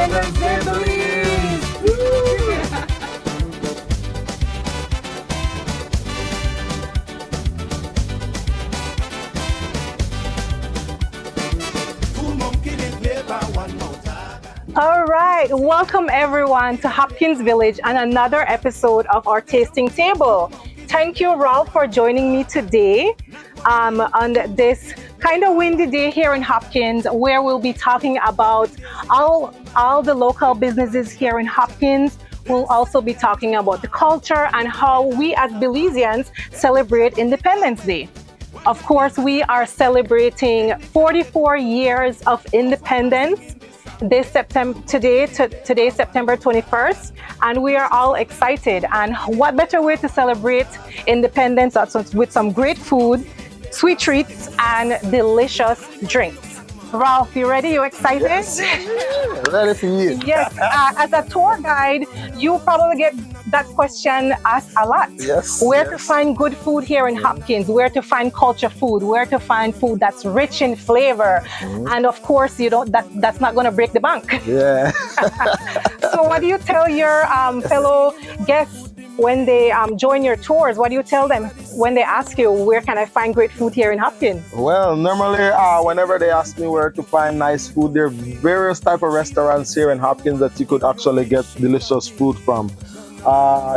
Independence Day, Belize! All right, welcome everyone to Hopkins Village and another episode of our tasting table. Thank you, Ralph, for joining me today on this kind of windy day here in Hopkins, where we'll be talking about all the local businesses here in Hopkins. We'll also be talking about the culture and how we as Belizeans celebrate Independence Day. Of course, we are celebrating 44 years of independence today, September 21st, and we are all excited. And what better way to celebrate independence than with some great food, sweet treats, and delicious drinks. Ralph, you ready? You excited? Yes. Ready for you. Yes. As a tour guide, you probably get that question asked a lot. Yes. Where to find good food here in Hopkins? Where to find culture food? Where to find food that's rich in flavor? And of course, that's not going to break the bank. Yeah. So what do you tell your fellow guests when they join your tours? What do you tell them when they ask you, where can I find great food here in Hopkins? Well, normally, whenever they ask me where to find nice food, there are various type of restaurants here in Hopkins that you could actually get delicious food from.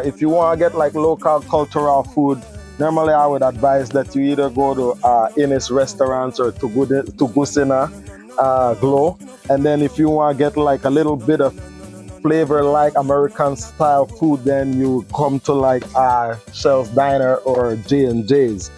If you want to get like local cultural food, normally I would advise that you either go to Innis restaurants or to Gusina Glow. And then if you want to get like a little bit of flavor like American style food, then you come to like Shell's Diner or J&J's.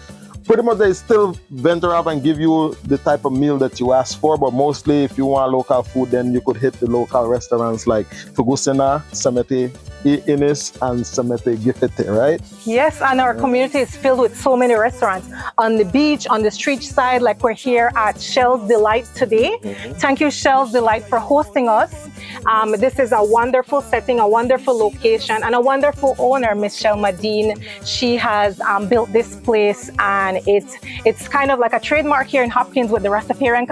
Pretty much they still venture out and give you the type of meal that you ask for, but mostly if you want local food, then you could hit the local restaurants like Tugusina, Semete Innis, and Semete Gifete, right? Yes, and our community is filled with so many restaurants on the beach, on the street side, like we're here at Shell's Delight today. Thank you, Shell's Delight, for hosting us. This is a wonderful setting, a wonderful location, and a wonderful owner, Miss Shell Madine. She has built this place, and it's kind of like a trademark here in Hopkins with the Rastafarian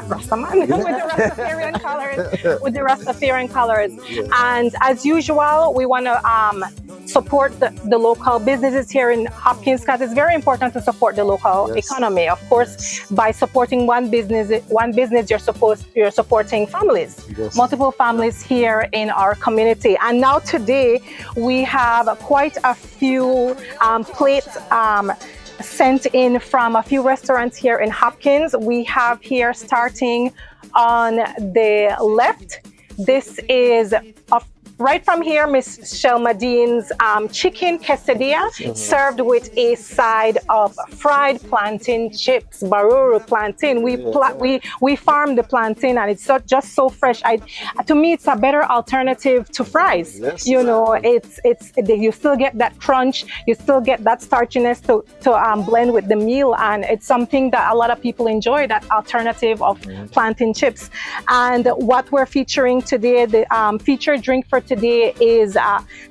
colors. And as usual, we want to support the local businesses here in Hopkins, because it's very important to support the local economy. Of course, by supporting one business, you're supporting families, multiple families here in our community. And now today we have quite a few plates sent in from a few restaurants here in Hopkins. We have here, starting on the left, this is right from here, Miss Shell Madine's chicken quesadilla, served with a side of fried plantain chips, baruru plantain. We farm the plantain, and it's just so fresh. To me, it's a better alternative to fries. Yes, you know, you still get that crunch, you still get that starchiness to blend with the meal, and it's something that a lot of people enjoy, that alternative of plantain chips. And what we're featuring today, the featured drink for today is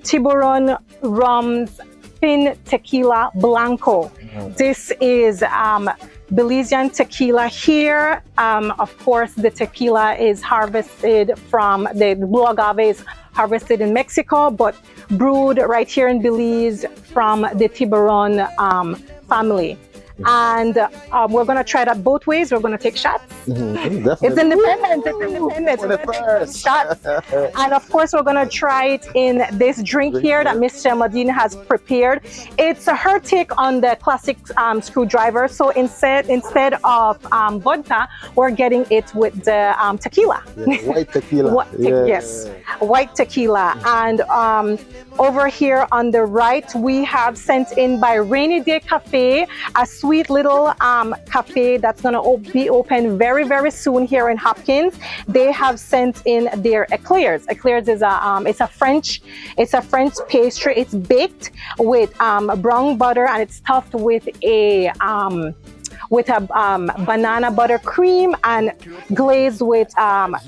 Tiburon Rum's Fin Tequila Blanco. This is Belizean tequila here. Of course, the tequila is harvested from the blue agave is harvested in Mexico, but brewed right here in Belize from the Tiburon family. And we're going to try that both ways. We're going to take shots. It's independent. It's shots. And of course, we're going to try it in this drink here that Miss Madine has prepared. It's her take on the classic screwdriver. So instead of vodka, we're getting it with the tequila. White tequila. Yes, white tequila. And over here on the right, we have sent in by Rainy Day Cafe, a sweet little cafe that's going to be open very, very soon here in Hopkins. They have sent in their eclairs. Eclairs is a French pastry. It's baked with brown butter, and it's stuffed with a banana buttercream and glazed with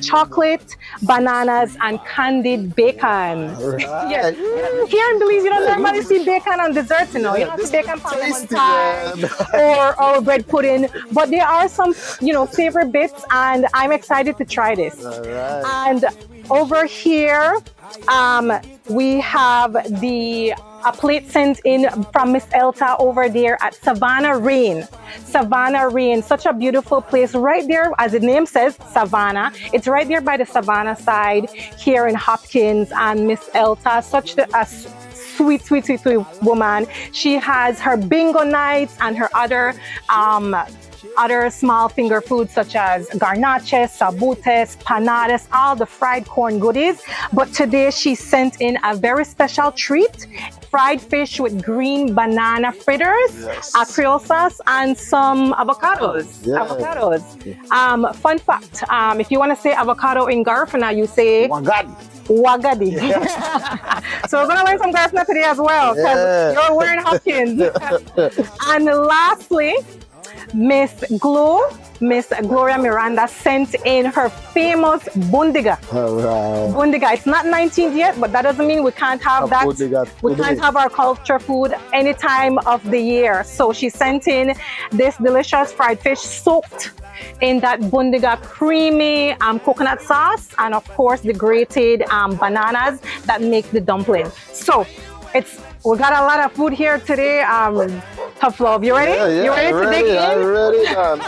chocolate, bananas, and candied bacon. Right. Yes. Here in Belize, you don't normally see bacon on desserts, you know. You don't see bacon parmesan or bread pudding, but there are some, favorite bits, and I'm excited to try this. All right. And over here, we have a plate sent in from Miss Elta over there at Savannah Rain. Savannah Rain, such a beautiful place right there, as the name says, Savannah. It's right there by the Savannah side here in Hopkins, and Miss Elta, such a sweet woman. She has her bingo nights and her other small finger foods such as garnaches, sabutes, panadas, all the fried corn goodies. But today she sent in a very special treat: fried fish with green banana fritters, a Creole sauce, and some avocados. Fun fact, if you want to say avocado in Garifuna, you say Wagadi. So we're going to learn some Garifuna today as well, because you're wearing Hopkins. And lastly, Miss Gloria Miranda sent in her famous bundiga. Bundiga. It's not 19th yet, but that doesn't mean we can't have that. We can't have our culture food any time of the year. So she sent in this delicious fried fish soaked in that bundiga creamy coconut sauce, and of course the grated bananas that make the dumpling. So we got a lot of food here today. Tuff Love, you ready? You ready to dig in? I'm ready, man.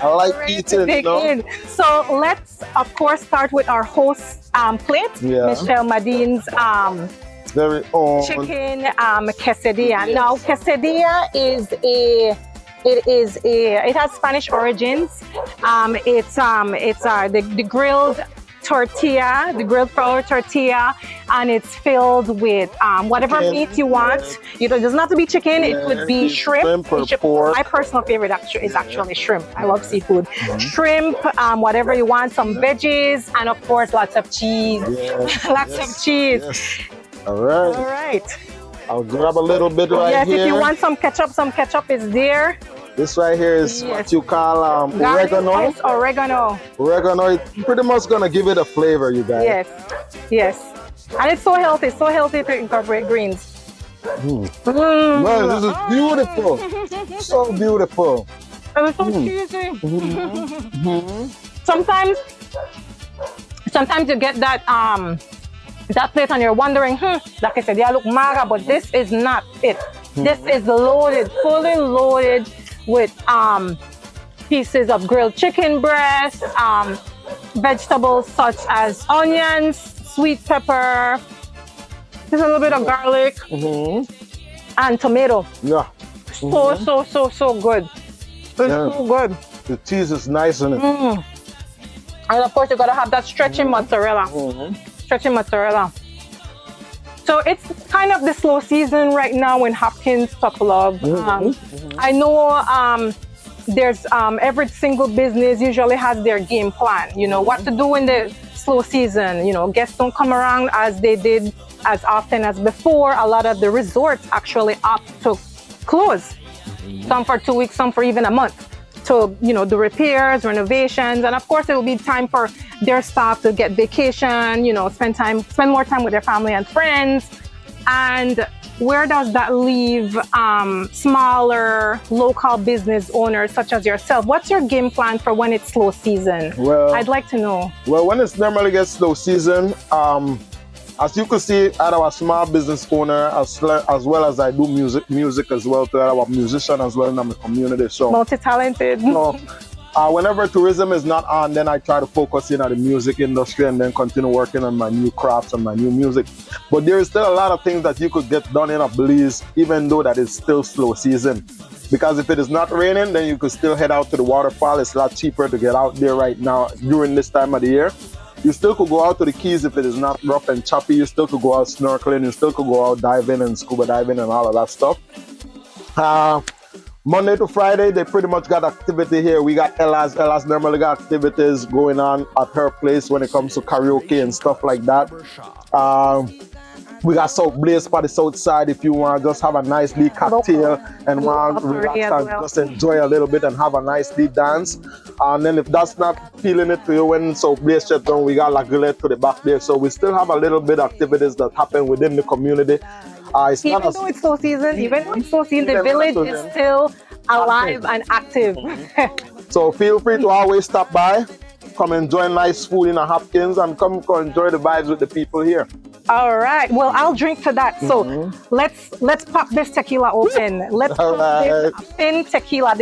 I like eating, So let's, of course, start with our host plate, Michelle Madine's very own chicken quesadilla. Now, quesadilla it has Spanish origins. It's the grilled tortilla, the grilled flour tortilla, and it's filled with whatever meat you want. It doesn't have to be chicken. It could be shrimp or pork. My personal favorite is actually shrimp. I love seafood. Shrimp, whatever you want, some veggies, and of course lots of cheese. Lots of cheese. All right. I'll grab a little bit here. If you want some ketchup is there. This right here is what you call oregano. Oregano. It's pretty much gonna give it a flavor, you guys. Yes. And it's so healthy to incorporate greens. Man, this is beautiful. So beautiful. And it's so cheesy. Sometimes you get that plate and you're wondering, like I said, they look maga, but this is not it. This is loaded, fully loaded with pieces of grilled chicken breast, vegetables such as onions, sweet pepper, just a little bit of garlic, and tomato. Yeah. So good. It's so good. The cheese is nice in it. And of course, you gotta have that stretching mozzarella. Stretching mozzarella. So it's kind of the slow season right now in Hopkins Tuff Love. I know there's every single business usually has their game plan. What to do in the slow season. Guests don't come around as they did as often as before. A lot of the resorts actually opt to close. Some for 2 weeks, some for even a month. To do repairs, renovations, and of course it will be time for their staff to get vacation, spend more time with their family and friends. And where does that leave smaller local business owners such as yourself? What's your game plan for when it's slow season? Well, I'd like to know. Well, when it's normally gets slow season, as you can see, I'm a small business owner as well as I do music as well. I'm a musician as well in my community. So multi-talented. Whenever tourism is not on, then I try to focus in on the music industry and then continue working on my new crafts and my new music. But there is still a lot of things that you could get done in a Belize, even though that is still slow season. Because if it is not raining, then you could still head out to the waterfall. It's a lot cheaper to get out there right now during this time of the year. You still could go out to the Keys if it is not rough and choppy. You still could go out snorkeling. You still could go out diving and scuba diving and all of that stuff. Monday to Friday, they pretty much got activity here. We got Ella's normally got activities going on at her place when it comes to karaoke and stuff like that. We got South Blaze for the south side if you want to just have a nice big cocktail and want to relax and just enjoy a little bit and have a nice big dance. And then if that's not feeling it to you when South Blaze shut down, we got La Galette to the back there. So we still have a little bit of activities that happen within the community. Even though it's slow season, the village is still alive and active. So feel free to always stop by. come enjoy nice food in a Hopkins and come enjoy the vibes with the people here. All right. Well, I'll drink to that. So let's pop this tequila open. Let's pop this thin tequila.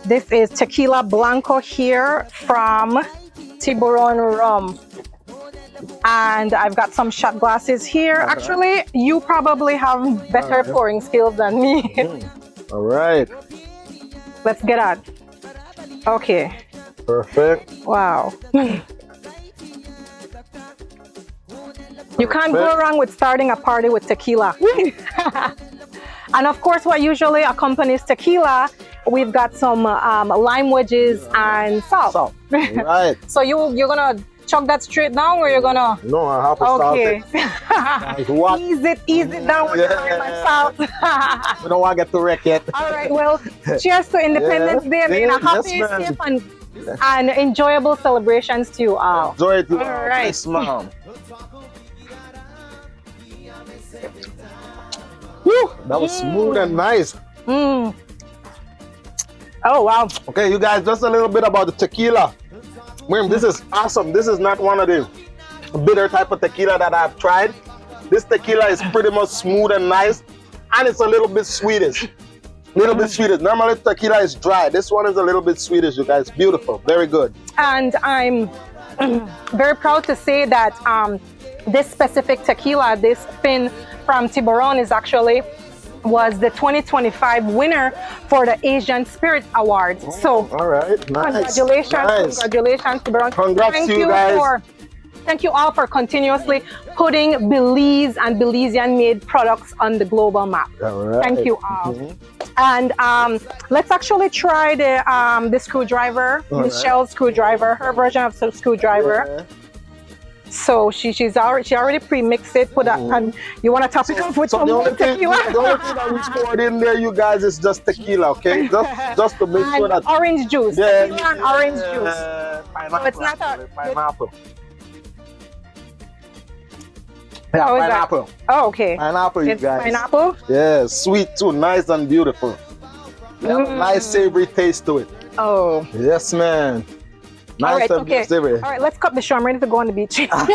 This is tequila blanco here from Tiburon Rum. And I've got some shot glasses here. Actually, you probably have better pouring skills than me. All right. Let's get at. Okay. Perfect. Wow. You can't go wrong with starting a party with tequila. And of course, what usually accompanies tequila, we've got some lime wedges and salt. Right. So you're gonna chug that straight down, or you're gonna? No, I have to salt it. Ease it down with the lime and salt. We don't want to get to wreck it. All right. Well, cheers to Independence Day. May a happy, safe, and enjoyable celebrations to you all. Enjoy it. All right. Yes, ma'am. Woo, that was smooth and nice. Oh, wow. Okay, you guys, just a little bit about the tequila. This is awesome. This is not one of the bitter type of tequila that I've tried. This tequila is pretty much smooth and nice, and it's a little bit sweetish. Normally tequila is dry. This one is a little bit sweetish, you guys. Beautiful, very good. And I'm very proud to say that this specific tequila, this fin from Tiburon, was the 2025 winner for the Asian Spirit Awards. So, all right, nice. Congratulations, Tiburon. Congrats to you guys. Thank you all for continuously putting Belize and Belizean-made products on the global map. All right. Thank you all. And let's actually try the screwdriver, Michelle's screwdriver, her version of screwdriver. Yeah. So she already pre-mixed it. Put that, and you want to top it off with some more tequila. The only thing that we poured in there, you guys, is just tequila, okay? Just to make sure that orange juice. Yeah, Tequila and orange juice. Pineapple. So it's not pineapple. Yeah, pineapple. Oh, okay. Pineapple, you guys. Pineapple? Yeah, sweet too, nice and beautiful. Nice savory taste to it. Oh. Yes, man. Nice and savory. All right, let's cut the show. I'm ready to go on the beach. That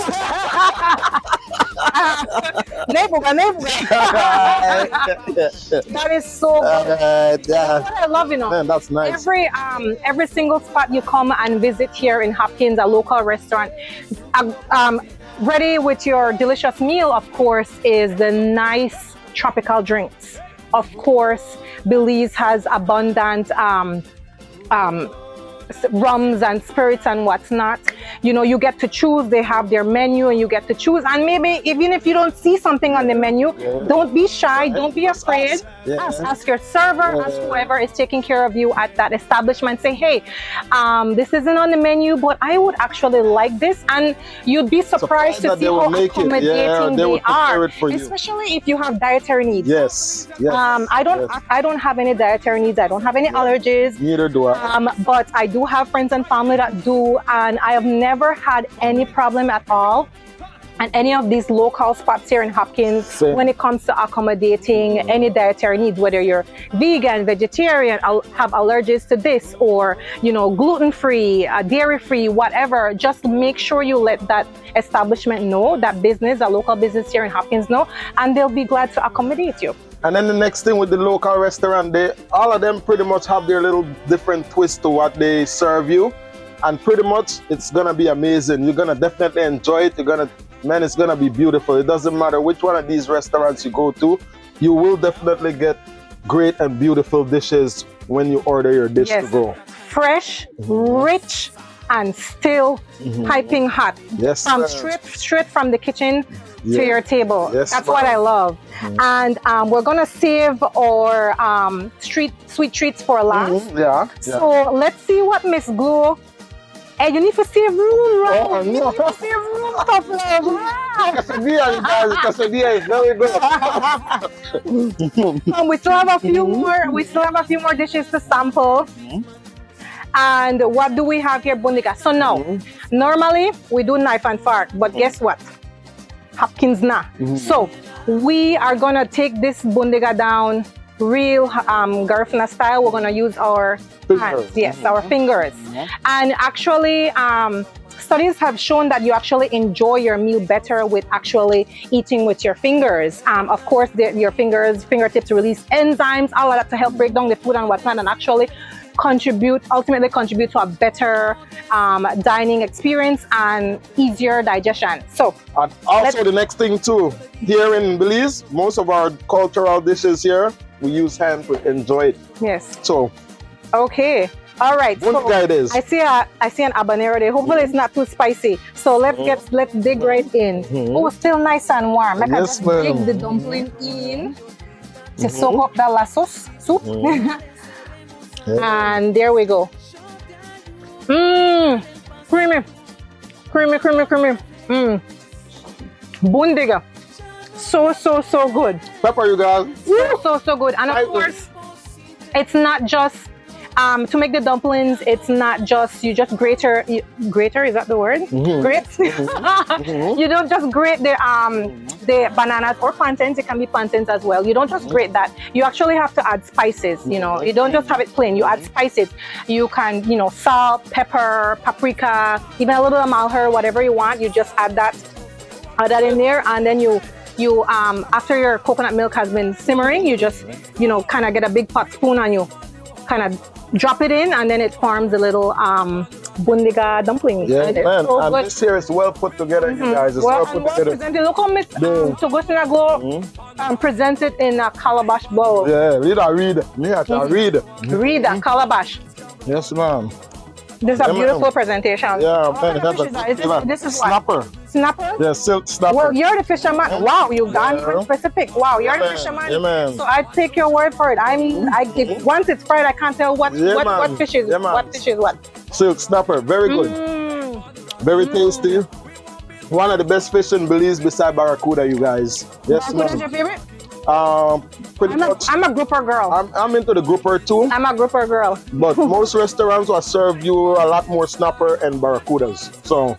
is so good. That's what I love, Man, that's nice. Every single spot you come and visit here in Hopkins, a local restaurant, ready with your delicious meal, of course, is the nice tropical drinks. Of course, Belize has abundant rums and spirits and what's not. You know, you get to choose. They have their menu and you get to choose. And maybe even if you don't see something on the menu, don't be shy, don't be afraid. Ask your server, ask whoever is taking care of you at that establishment. Say, hey, this isn't on the menu, but I would actually like this. And you'd be surprised to see how accommodating they are, especially if you have dietary needs. Yes. I don't have any dietary needs. I don't have any allergies. Neither do I. But I do have friends and family that do, and I have never had any problem at all at any of these local spots here in Hopkins when it comes to accommodating any dietary needs, whether you're vegan, vegetarian, have allergies to this, or gluten-free, dairy-free, whatever. Just make sure you let that establishment know, that business, a local business here in Hopkins know, and they'll be glad to accommodate you. And then the next thing with the local restaurant, all of them pretty much have their little different twist to what they serve you. And pretty much it's gonna be amazing. You're gonna definitely enjoy it. It's gonna be beautiful. It doesn't matter which one of these restaurants you go to, you will definitely get great and beautiful dishes when you order your dish to go. Fresh, rich, and still piping hot. Yes, straight from the kitchen to your table. Yes, that's what I love. And we're gonna save our sweet treats for last. So let's see what Miss Glow. Hey, you need to save room, right? Oh, no. You need to save room, Tuff Love. Quesadilla is very good. We still have a few more. We still have a few more dishes to sample. And what do we have here, Bundiga? So now, normally we do knife and fork, but guess what? Hopkins na. So we are gonna take this Bundiga down real Garifuna style, we're gonna use our hands. Yes, our fingers. And actually, studies have shown that you actually enjoy your meal better with actually eating with your fingers. Of course, your fingertips release enzymes, all of that to help break down the food and whatnot, and actually ultimately contribute to a better dining experience and easier digestion. So, and also the next thing too, here in Belize, most of our cultural dishes here, we use hands to enjoy it. Yes. So, okay. All right. So it is. I see an habanero there. Hopefully it's not too spicy. So let's dig right in. Oh, still nice and warm. Like Yes, I just dig the dumpling in to soak up the sauce soup. And there we go. Creamy. Bundiga. So good. Pepper, you guys. So good. And of course, it's not just to make the dumplings, it's not just you just grater, is that the word? Grate. You don't just grate the bananas or plantains. It can be plantains as well. You don't just grate that. You actually have to add spices. You know, you don't just have it plain. You add spices. You can, salt, pepper, paprika, even a little malheur, whatever you want. You just add that in there, and then you after your coconut milk has been simmering, you just kind of get a big pot spoon and you kind of drop it in, and then it forms a little bundiga dumpling. Yeah, man. So and this here is well put together, you guys. It's well put together. Presented. Look how Miss Togosina go present it in a calabash bowl. Yeah, read. Read a calabash. Yes, ma'am. This is a beautiful presentation. Yeah, man. This is snapper. Snapper? Yeah, silk snapper. Well, you're the fisherman. Wow, you got very specific. Wow, you're the fisherman. Yeah, man. So I take your word for it. Once it's fried, I can't tell what fish is what fish is what. Silk snapper, very good. Very tasty. One of the best fish in Belize beside barracuda, you guys. Yes, Barracuda is your favorite? Pretty much. I'm a grouper girl. I'm into the grouper too. I'm a grouper girl. But most restaurants will serve you a lot more snapper and barracudas. So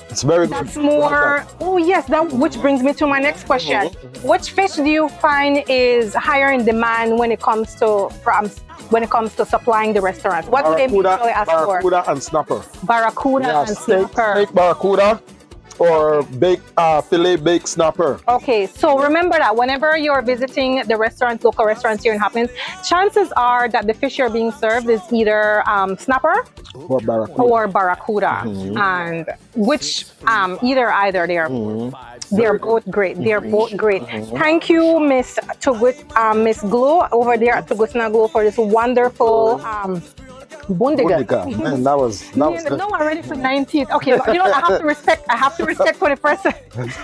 it's very good. That's more. Oh yes, which brings me to my next question. Which fish do you find is higher in demand when it comes to supplying the restaurants? What do they usually ask for? Barracuda and snapper. Barracuda and snapper. Steak barracuda or filet baked snapper. Okay, so remember that whenever you're visiting the local restaurants here in Hopkins, chances are that the fish you're being served is either snapper or barracuda, and which either they're both great. They're both great. Thank you, Miss Glow over there at Tugusna Glow for this wonderful bundiga. Man, that was no, I'm ready for 19th. Okay, but I have to respect 21st.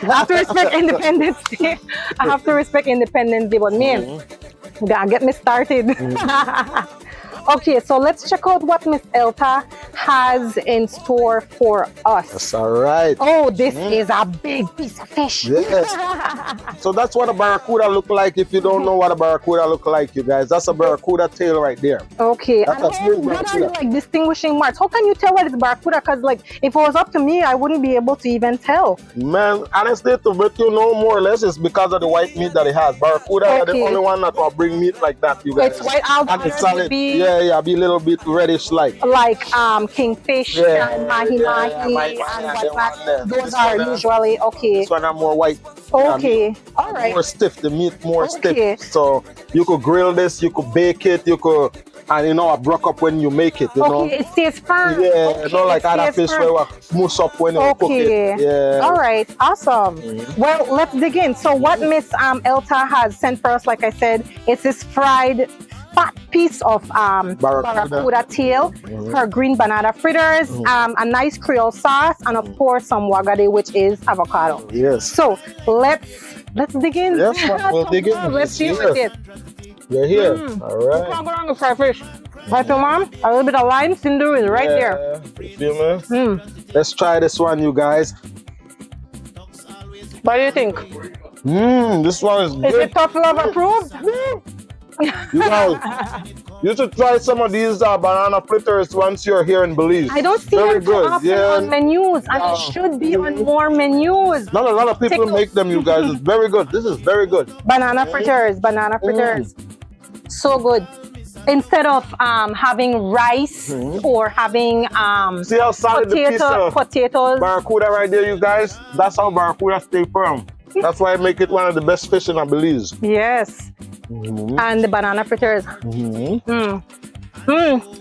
I have to respect Independence Day. I have to respect Independence Day, but man, gotta get me started. Okay, so let's check out what Miss Elta has in store for us. That's all right. Oh, this is a big piece of fish. Yes. So that's what a barracuda look like. If you don't know what a barracuda look like, you guys, that's a barracuda tail right there. Okay. And what are like distinguishing marks? How can you tell what is barracuda? Because if it was up to me, I wouldn't be able to even tell. Man, honestly, to let you know more or less, it's because of the white meat that it has. Barracuda are the only one that will bring meat like that, you guys. It's white out. And it's solid. Yeah, be a little bit reddish like kingfish and mahi-mahi and whatnot. Those are usually okay. This one are more white. Okay, all right. More stiff, the meat more stiff. So you could grill this, you could bake it, you could, and it broke up when you make it. You know? It stays firm. Yeah, not like other fish where we mousse up when you cook it. Yeah. All right, awesome. Well, let's dig in. So what Miss Elta has sent for us, like I said, it's this fried fat piece of barracuda tail, her green banana fritters, a nice Creole sauce, and of course some wagade, which is avocado. Yes. So let's dig in. Yes, we'll dig in. Let's see with it. We're here. All right. What's going on with fried fish? Right, Mom? A little bit of lime cinder is right there. You feel me? Let's try this one, you guys. What do you think? This one is good. Is it Tuff Love approved? You guys, you should try some of these banana fritters once you're here in Belize. I don't see them too often on menus, and it should be on more menus. Not a lot of people make them, you guys. It's very good. This is very good. Banana fritters, banana fritters. So good. Instead of having rice or having See how solid the piece of potatoes. barracuda right there, you guys? That's how barracuda stay firm. That's why I make it one of the best fish in Belize. Yes. And the banana fritters.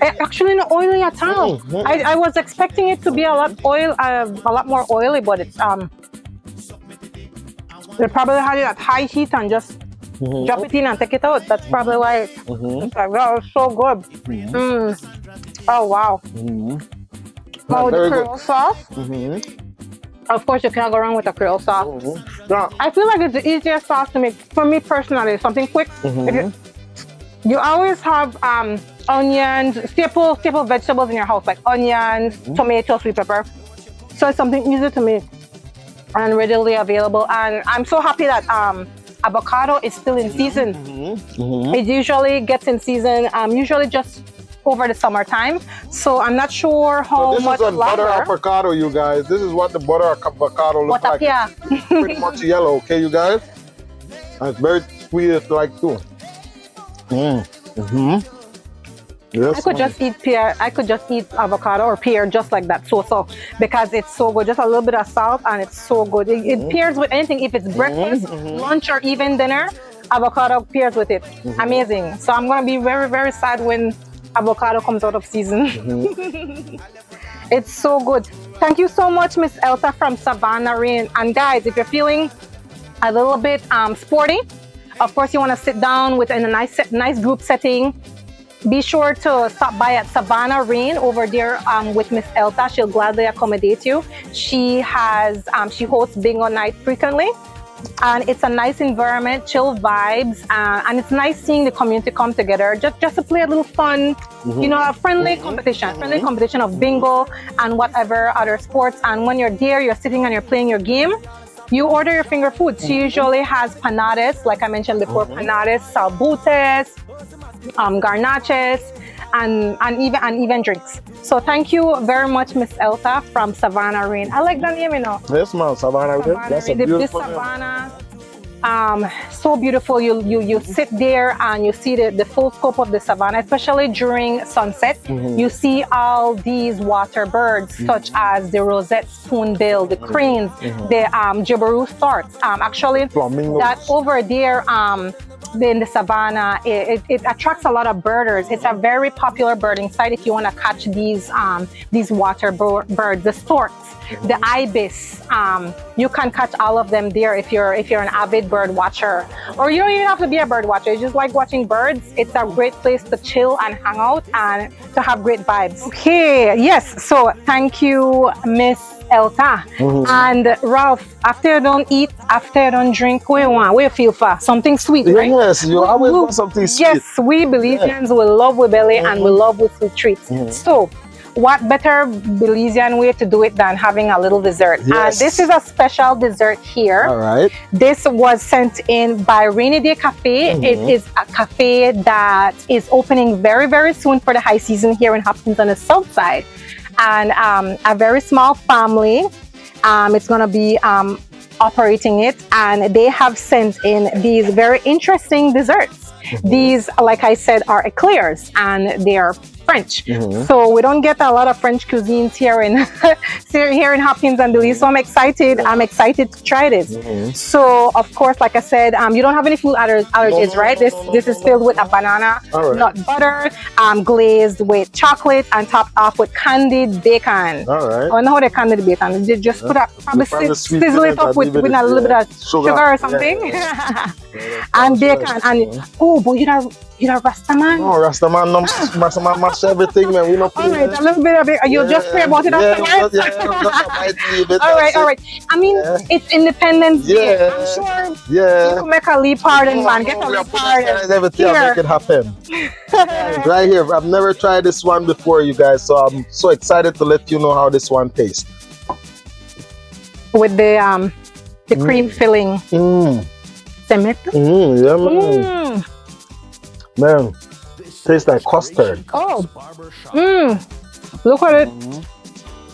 Actually not oily at all. I was expecting it to be a lot more oily, but it's they probably had it at high heat and just drop it in and take it out. That's probably why it's like, that was so good. Oh wow. Oh, the Creole sauce. Of course, you cannot go wrong with a Creole sauce. I feel like it's the easiest sauce to make for me personally. Something quick. You always have onions, staple vegetables in your house, like onions, tomatoes, sweet pepper. So it's something easy to make and readily available. And I'm so happy that avocado is still in season. It usually gets in season, usually just over the summertime. So I'm not sure how much longer. This is a longer. butter avocado, you guys. This is what the butter avocado looks like. It's pretty much yellow, okay, you guys? And it's very sweet like too. Yes, I could just eat pear. I could just eat avocado or pear just like that, so because it's so good. Just a little bit of salt and it's so good. It pairs with anything. If it's breakfast, lunch, or even dinner, avocado pairs with it. Amazing. So I'm gonna be very, very sad when avocado comes out of season. It's so good. Thank you so much, Miss Elta from Savannah Rain. And guys, if you're feeling a little bit sporty, of course you want to sit down in a nice group setting. Be sure to stop by at Savannah Rain over there with Miss Elta. She'll gladly accommodate you. She hosts bingo night frequently, and it's a nice environment, chill vibes, and it's nice seeing the community come together just to play a little fun, you know, a friendly competition of bingo and whatever other sports. And when you're there, you're sitting and you're playing your game. You order your finger foods. She usually has panades, like I mentioned before, panades, salbutes, garnaches, and even drinks. So thank you very much, Miss Elta from Savannah Rain. I like that name, you know. Yes, ma'am, Savannah Rain. That's a beautiful name. Savannah, so beautiful. You sit there and you see the full scope of the savannah, especially during sunset. You see all these water birds, such as the rosette spoonbill, the cranes, the gibberoo storks. Actually, flamingos. That over there in the savannah, it attracts a lot of birders. It's a very popular birding site if you want to catch these water birds, the storks, the ibis. You can catch all of them there if you're an avid bird watcher, or you don't even have to be a bird watcher. You just like watching birds. It's a great place to chill and hang out and to have great vibes. Okay, yes. So thank you, Miss Elta. And Ralph, after you don't eat, after you don't drink, what you feel for? Something sweet, right? Yes, you always want something sweet. Yes, we Belizeans will love with belly and we love with sweet treats. So what better Belizean way to do it than having a little dessert? Yes. And this is a special dessert here. All right. This was sent in by Rainy Day Cafe. It is a cafe that is opening very, very soon for the high season here in Hopkins on the south side. And a very small family, it's going to be operating it. And they have sent in these very interesting desserts. These, like I said, are eclairs, and they are French. So we don't get a lot of French cuisines here in Hopkins and Belize. So I'm excited to try this. So of course, like I said, you don't have any food allergies, right? This is filled with a banana nut butter, glazed with chocolate, and topped off with candied bacon. All right. I know how they candied bacon. They just put up, probably sizzle it up with a little bit of sugar or something. And bacon. And oh, but you know Rastaman? No, Rastaman mash everything, man. We know. All right, a little bit of it. You'll just pray about it afterwards. All right. I mean, it's Independence Day. I'm sure you can make a leap pardon, man. Get a leap pardon. Everything, I'll make it happen. Right here. I've never tried this one before, you guys, so I'm so excited to let you know how this one tastes. With the cream filling. Yeah, man. Man, tastes like custard. Oh, look at it.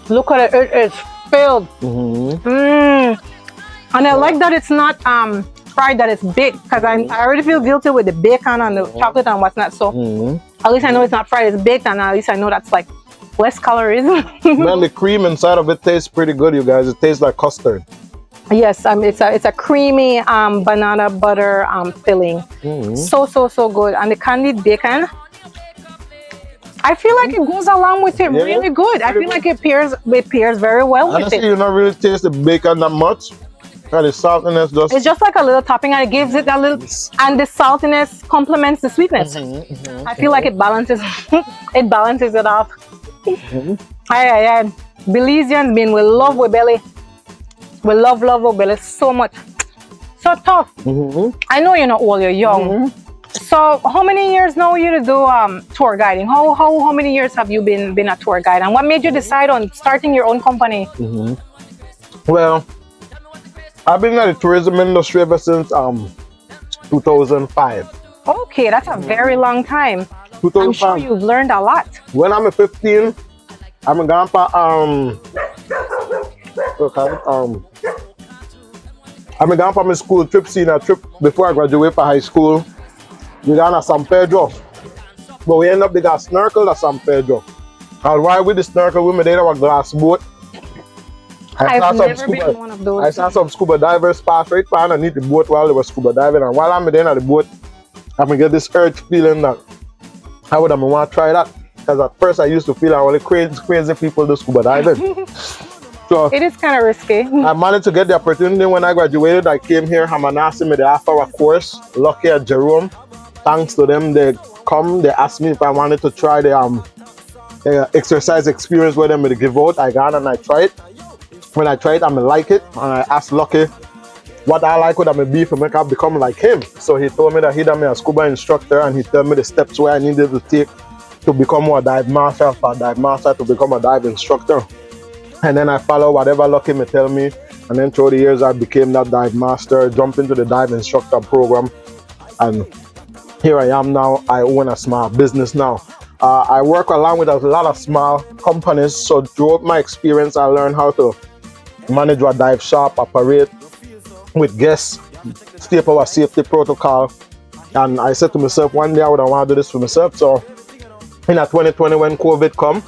Look at it. It is filled. And I like that it's not fried, that it's baked. Because I already feel guilty with the bacon and the chocolate and what's not. So at least I know it's not fried, it's baked, and at least I know that's like less calories. Man, the cream inside of it tastes pretty good, you guys. It tastes like custard. Yes, it's a creamy banana butter filling. So good. And the candied bacon, I feel like it goes along with it really good. I feel like it pairs very well with Honestly, it. you don't really taste the bacon that much. And the saltiness just... It's just like a little topping, and it gives it a little, and the saltiness complements the sweetness. I feel like it balances it balances it off. Belizeans mean we love we belly. We love we belly so much. So tough. I know you're not old, you're young. So how many years now you to do tour guiding? How many years have you been a tour guide, and what made you decide on starting your own company? Well, I've been in the tourism industry ever since 2005. Okay, that's a very long time. 2005. I'm sure you've learned a lot. When I'm 15, I'm a grandpa. I'm a grandpa school trip, senior trip before I graduate for high school. We gone to San Pedro, but we end up with a snorkel at San Pedro. And while with the snorkel, we made our glass boat. I've never been on one of those. I saw some scuba divers pass right by underneath the boat while they were scuba diving, and while I'm in at the boat, I get this urge feeling that I would want to try that. Because at first I used to feel like only crazy people do scuba diving. So it is kind of risky. I managed to get the opportunity when I graduated. I came here, Hamanasi made the half-hour course. Lucky at Jerome. Thanks to them, they asked me if I wanted to try the exercise experience with them to give out. I got and I tried. When I tried, I like it, and I asked Lucky what I like would I be for make I become like him. So he told me that he'd me a scuba instructor, and he told me the steps where I needed to take to become a dive master, for a dive master to become a dive instructor. And then I follow whatever Lucky me tell me, and then through the years I became that dive master, jumped into the dive instructor program, and here I am now. I own a small business now. I work along with a lot of small companies, so throughout my experience I learned how to manage a dive shop, operate with guests, stay up our safety protocol. And I said to myself, one day I would want to do this for myself. So in 2020 when COVID come,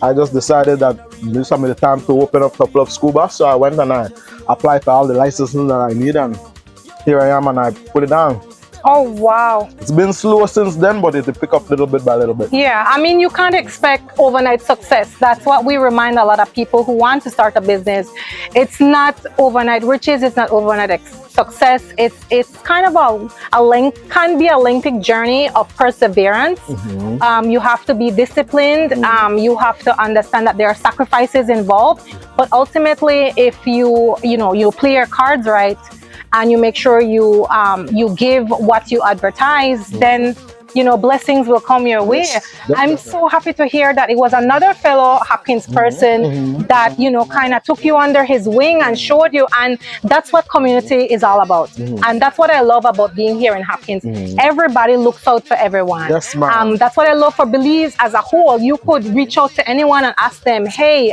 I just decided that this is the time to open up Tuff Love Scuba. So I went and I applied for all the licenses that I need, and here I am, and I put it down. Oh, wow. It's been slow since then, but it'll pick up little bit by little bit. Yeah, I mean, you can't expect overnight success. That's what we remind a lot of people who want to start a business. It's not overnight riches, it's not overnight success. It's kind of can be a lengthy journey of perseverance. You have to be disciplined. You have to understand that there are sacrifices involved. But ultimately, if you play your cards right, and you make sure you give what you advertise, then blessings will come your way. I'm so happy to hear that it was another fellow Hopkins person that kind of took you under his wing and showed you, and that's what community is all about. And that's what I love about being here in Hopkins. Everybody looks out for everyone. Yes, ma'am. That's what I love for Belize as a whole. You could reach out to anyone and ask them, hey,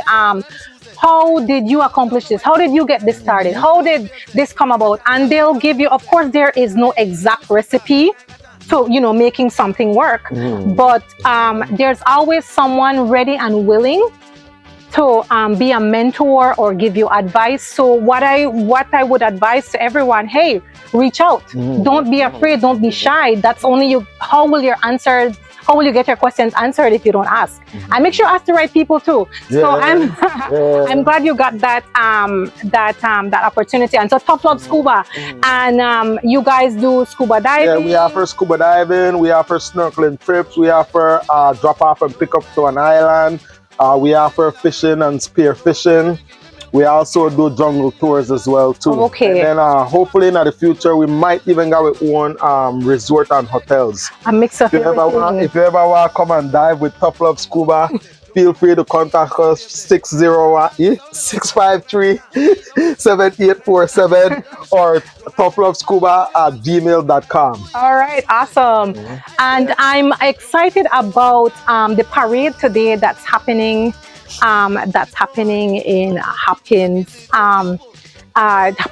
how did you accomplish this? How did you get this started? How did this come about? And they'll give you, of course, there is no exact recipe to, making something work. But there's always someone ready and willing to be a mentor or give you advice. So what I would advise to everyone, hey, reach out. Don't be afraid. Don't be shy. That's only you. How will you get your questions answered if you don't ask? And make sure you ask the right people too. So I'm glad you got that opportunity. And so Tuff Love Scuba, and you guys do scuba diving. Yeah, we offer scuba diving, we offer snorkeling trips, we offer drop off and pick up to an island, we offer fishing and spear fishing. We also do jungle tours as well too. Okay. And then hopefully in the future we might even go with one resort and hotels. A mix of everything. If you ever want to come and dive with Tuff Love Scuba, feel free to contact us 653-7847 or tufflovescuba@gmail.com. All right, awesome. And I'm excited about the parade today that's happening in Hopkins.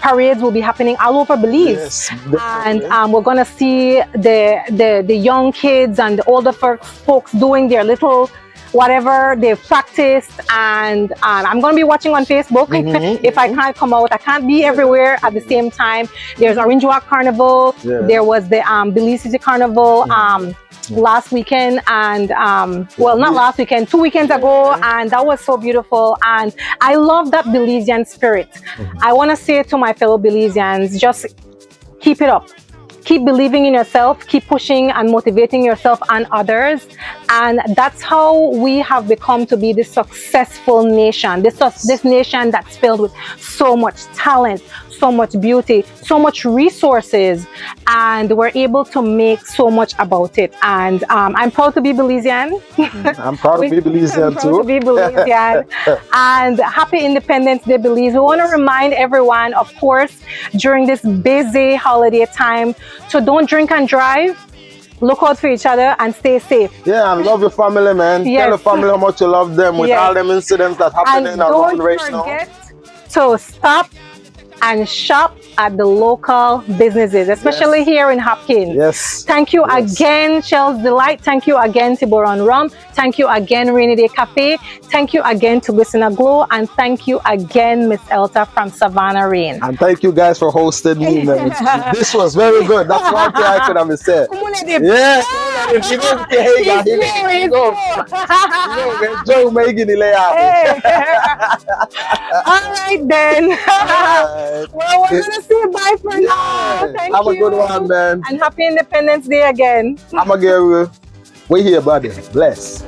parades will be happening all over Belize. Yes, And definitely. we're going to see the young kids and the older folks doing their little whatever they've practiced. And I'm going to be watching on Facebook if I can't come out. I can't be everywhere at the same time. There's Orange Walk Carnival. Yeah. There was the Belize City Carnival last weekend, and well, not last weekend, 2 weekends ago, and that was so beautiful. And I love that Belizean spirit. I want to say to my fellow Belizeans, just keep it up. Keep believing in yourself, keep pushing and motivating yourself and others. And that's how we have become to be this successful nation, this nation that's filled with so much talent, so much beauty, so much resources, and we're able to make so much about it. And I'm proud to be Belizean. I'm proud to be Belizean I'm too. proud to be Belizean. And happy Independence Day, Belize. We want to remind everyone, of course, during this busy holiday time, so don't drink and drive. Look out for each other and stay safe. Yeah, and love your family, man. Yes. Tell the family how much you love them with all them incidents that happening And around right don't now. forget to stop and shop at the local businesses, especially here in Hopkins. Yes. Thank you again, Shell's Delight. Thank you again, Tiburon Rum. Thank you again, Rainy Day Cafe. Thank you again to Listener Glow. And thank you again, Miss Elta from Savannah Rain. And thank you guys for hosting me, man. This was very good. That's one thing I could have said. Yes. Enjoy making the layout. All right, then. Well, we're going to say bye for now. Thank you. Have a good one, man. And happy Independence Day again. I'm going to give you. We here, buddy. Bless.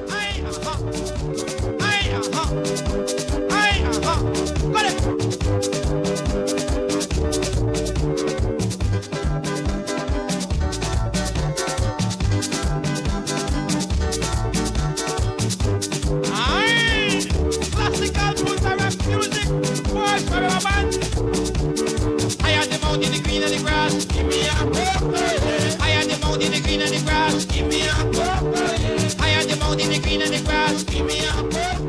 Give me a purple.